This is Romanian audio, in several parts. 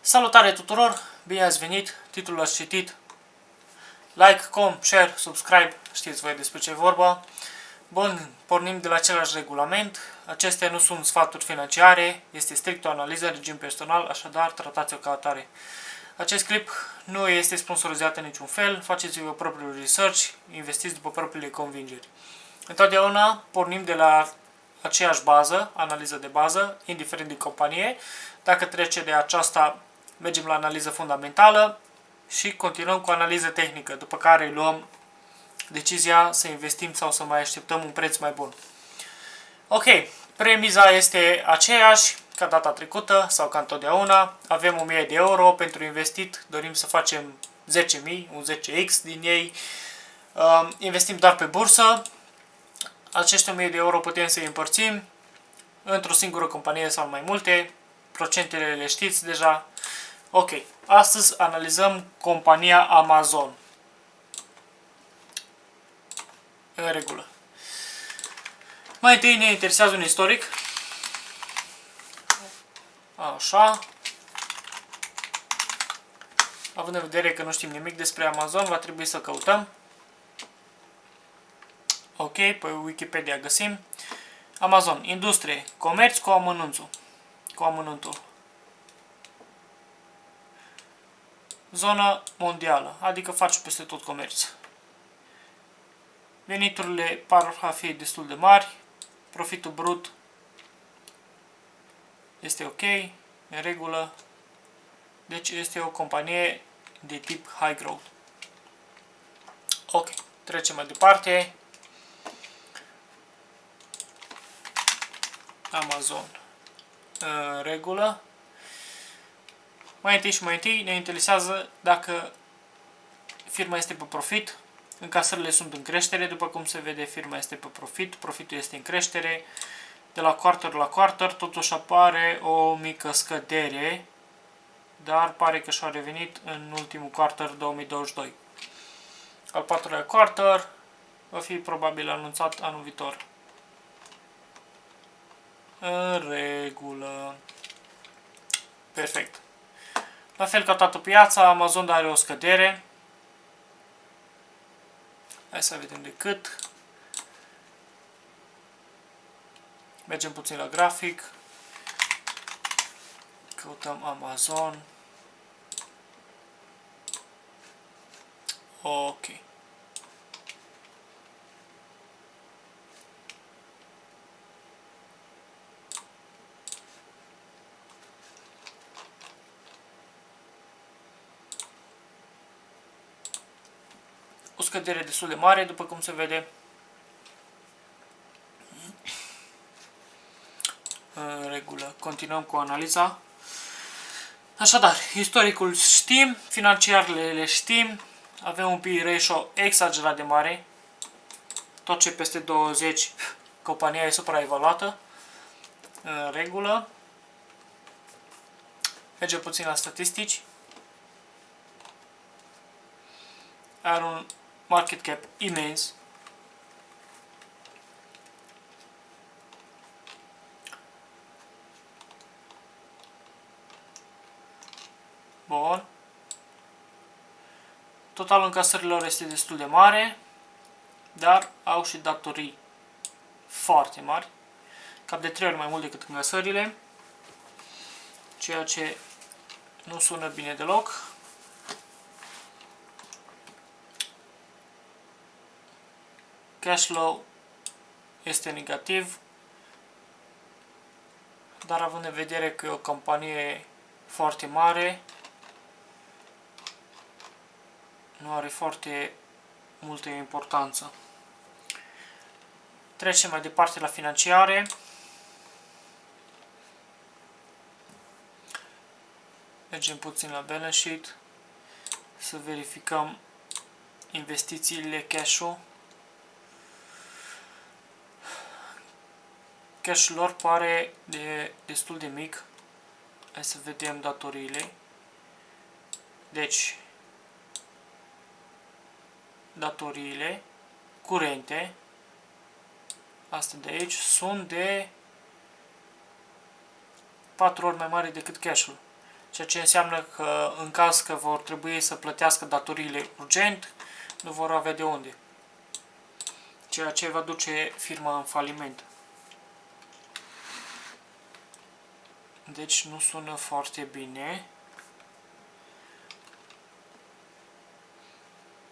Salutare tuturor! Bine ați venit! Titlul ați citit. Like, share, subscribe, știți voi despre ce e vorba. Bun, pornim de la același regulament. Acestea nu sunt sfaturi financiare, este strict o analiză, regim personal, așadar tratați-o ca atare. Acest clip nu este sponsorizat în niciun fel, faceți-vă propriul research, investiți după propriile convingeri. Întotdeauna pornim de la aceeași bază, analiză de bază, indiferent de companie. Dacă trece de aceasta, mergem la analiză fundamentală și continuăm cu analiză tehnică, după care luăm decizia să investim sau să mai așteptăm un preț mai bun. Ok, premiza este aceeași ca data trecută sau ca întotdeauna. Avem 1000 de euro pentru investit, dorim să facem 10.000, un 10x din ei. Investim doar pe bursă. Acești 1000 de euro putem să îi împărțim într-o singură companie sau mai multe. Procentele le știți deja. Ok, astăzi analizăm compania Amazon. În regulă. Mai întâi ne interesează un istoric. Așa. Având în vedere că nu știm nimic despre Amazon, va trebui să căutăm. Ok, pe Wikipedia găsim. Amazon, industrie, comerț cu amănuntul. Zona mondială, adică faci peste tot comerț. Veniturile par a fi destul de mari. Profitul brut este ok, în regulă. Deci este o companie de tip high growth. Ok, trecem mai departe. Amazon. În regulă. Mai întâi ne interesează dacă firma este pe profit. Încasările sunt în creștere, după cum se vede, firma este pe profit, profitul este în creștere. De la quarter la quarter, totuși apare o mică scădere, dar pare că și-a revenit în ultimul quarter 2022. Al patrulea quarter va fi probabil anunțat anul viitor. În regulă. Perfect. La fel ca toată piața, Amazon are o scădere. Hai să vedem de cât. Mergem puțin la grafic. Căutăm Amazon. Ok. O scădere destul de mare, după cum se vede. În regulă. Continuăm cu analiza. Așadar, istoricul știm, financiarele le știm. Avem un PE ratio exagerat de mare. Tot ce peste 20, compania e supraevaluată. În regulă. Mergem puțin la statistici. Are un market cap imens. Bun. Totalul încasărilor este destul de mare, dar au și datorii foarte mari, cam de 3 ori mai mult decât încasările, ceea ce nu sună bine deloc. Cash flow este negativ, dar având în vedere că e o companie foarte mare, nu are foarte multă importanță. Trecem mai departe la financiare. Mergem puțin la balance sheet să verificăm investițiile, cash-ul. Cash-ul lor pare destul de mic. Hai să vedem datoriile. Deci, datoriile curente, astea de aici, sunt de 4 ori mai mari decât cash-ul. ceea ce înseamnă că în caz că vor trebui să plătească datoriile urgent, nu vor avea de unde, ceea ce va duce firma în faliment. Deci nu sună foarte bine.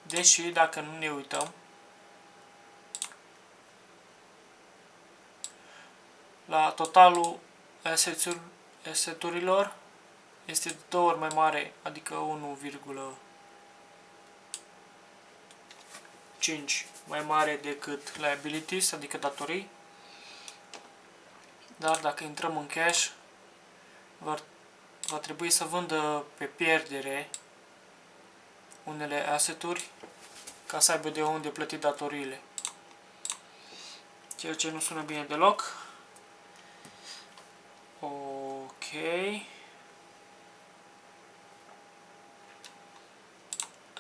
Deși dacă nu ne uităm la totalul asset-urilor, este de 2 ori mai mare, adică 1,5 mai mare decât liabilities, adică datorii. Dar dacă intrăm în cash, va trebui să vândă pe pierdere unele asset-uri ca să aibă de unde plăti datoriile. Ceea ce nu sună bine deloc. Ok.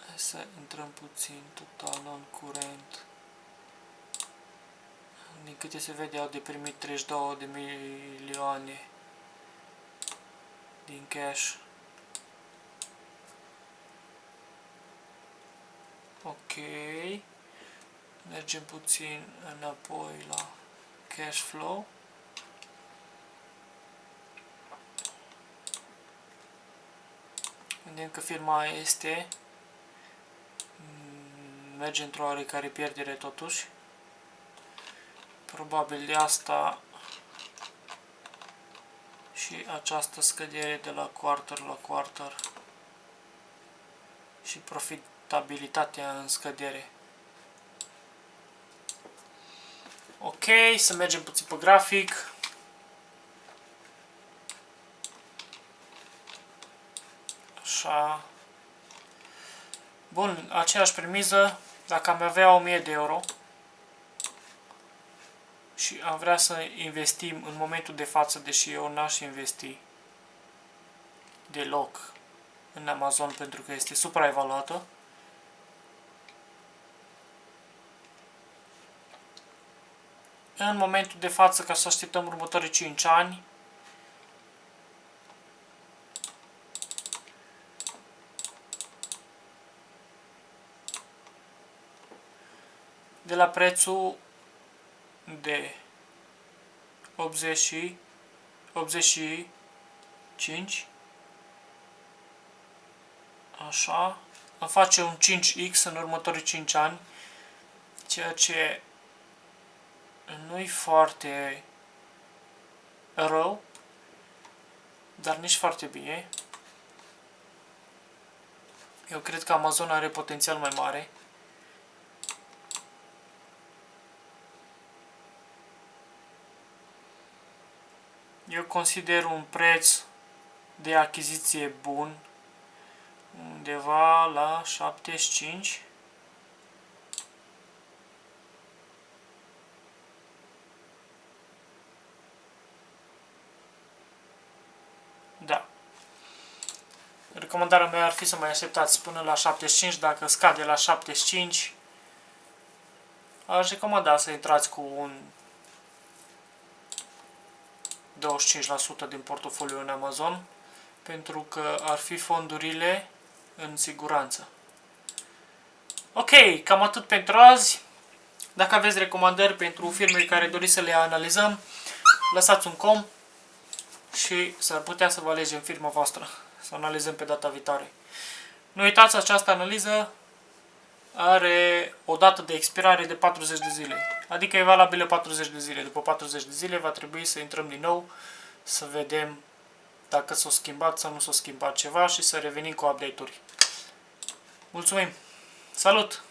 Hai să intrăm puțin total non-curent. Din câte se vede, au de primit 32 de milioane din cash. Ok. Mergem puțin înapoi la cash flow. Vedem că firma merge într-o oarecare pierdere totuși. Probabil de asta și această scădere de la quarter la quarter și profitabilitatea în scădere. Ok, să mergem puțin pe grafic. Așa. Bun, aceeași premiză, dacă am avea 1000 de euro și am vrea să investim în momentul de față, deși eu n-aș investi deloc în Amazon pentru că este supraevaluată, în momentul de față, ca să așteptăm următorii 5 ani, de la prețul de 85, așa, îmi face un 5x în următorii 5 ani, ceea ce nu-i foarte rău, dar nici foarte bine. Eu cred că Amazon are potențial mai mare. Eu consider un preț de achiziție bun undeva la 75. Da. Recomandarea mea ar fi să mai așteptați până la 75. Dacă scade la 75, aș recomanda să intrați cu un 25% din portofoliu în Amazon, pentru că ar fi fondurile în siguranță. Ok, cam atât pentru azi. Dacă aveți recomandări pentru firme care doriți să le analizăm, lăsați un com și s-ar putea să vă alegem firma voastră, să analizăm pe data viitoare. Nu uitați, această analiză are o dată de expirare de 40 de zile, adică e valabilă 40 de zile. După 40 de zile va trebui să intrăm din nou, să vedem dacă s-a schimbat sau nu s-a schimbat ceva și să revenim cu update-uri. Mulțumim! Salut!